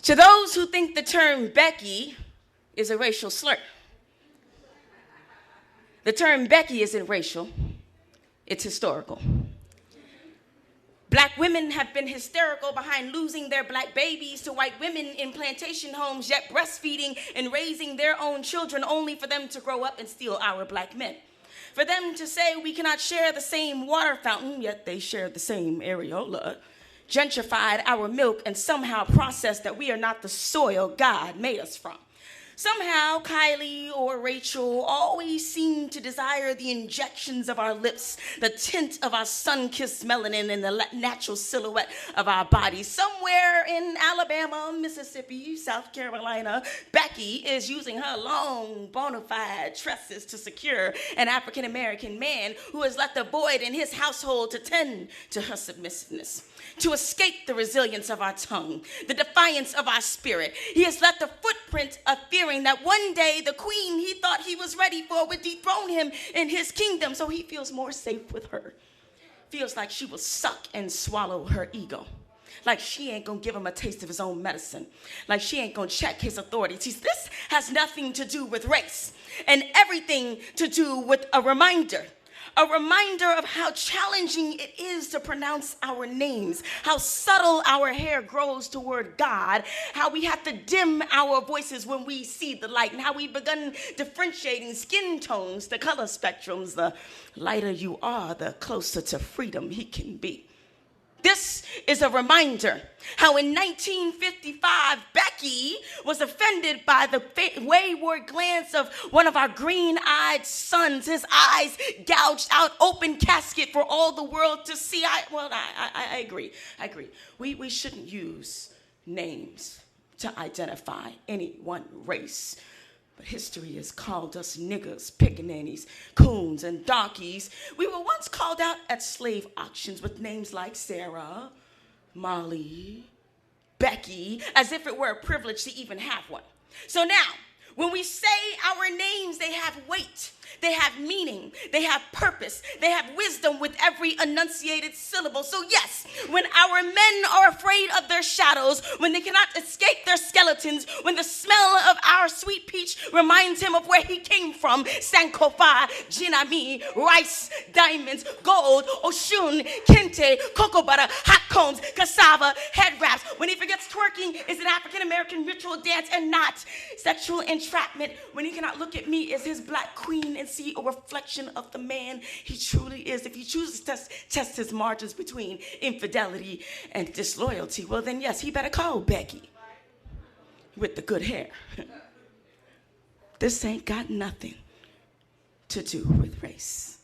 To those who think the term Becky is a racial slur, the term Becky isn't racial, it's historical. Black women have been hysterical behind losing their black babies to white women in plantation homes, yet breastfeeding and raising their own children only for them to grow up and steal our black men. For them to say we cannot share the same water fountain, yet they share the same areola, gentrified our milk and somehow processed that we are not the soil God made us from. Somehow, Kylie or Rachel always seem to desire the injections of our lips, the tint of our sun-kissed melanin, and the natural silhouette of our bodies. Somewhere in Alabama, Mississippi, South Carolina, Becky is using her long, bona fide tresses to secure an African-American man who has left a void in his household to tend to her submissiveness. To escape the resilience of our tongue, the defiance of our spirit, he has left a footprint of fearing that one day the queen he thought he was ready for would dethrone him in his kingdom, so he feels more safe with her. Feels like she will suck and swallow her ego. Like she ain't gonna give him a taste of his own medicine. Like she ain't gonna check his authority. See, this has nothing to do with race and everything to do with a reminder of how challenging it is to pronounce our names, how subtle our hair grows toward God, how we have to dim our voices when we see the light, and how we've begun differentiating skin tones, the color spectrums. The lighter you are, the closer to freedom he can be. This is a reminder how in 1955, Becky was offended by the wayward glance of one of our green-eyed sons, his eyes gouged out, open casket for all the world to see. I agree. We shouldn't use names to identify any one race. But history has called us niggers, pickaninnies, coons, and donkeys. We were once called out at slave auctions with names like Sarah, Molly, Becky, as if it were a privilege to even have one. So now, when we say our names, they have weight, they have meaning, they have purpose, they have wisdom with every enunciated syllable. So yes, when our men are afraid of their shadows, when they cannot escape their skeletons, when the smell of our sweet peach reminds him of where he came from, Sankofa, Jinami, rice, diamonds, gold, Oshun, Kente, cocoa butter, hot combs, cassava, head wraps, when he forgets twerking is an African-American ritual dance and not sexual entrapment, when he cannot look at me as his black queen and see a reflection of the man he truly is. If he chooses to test his margins between infidelity and disloyalty, well then yes, he better call Becky with the good hair. This ain't got nothing to do with race.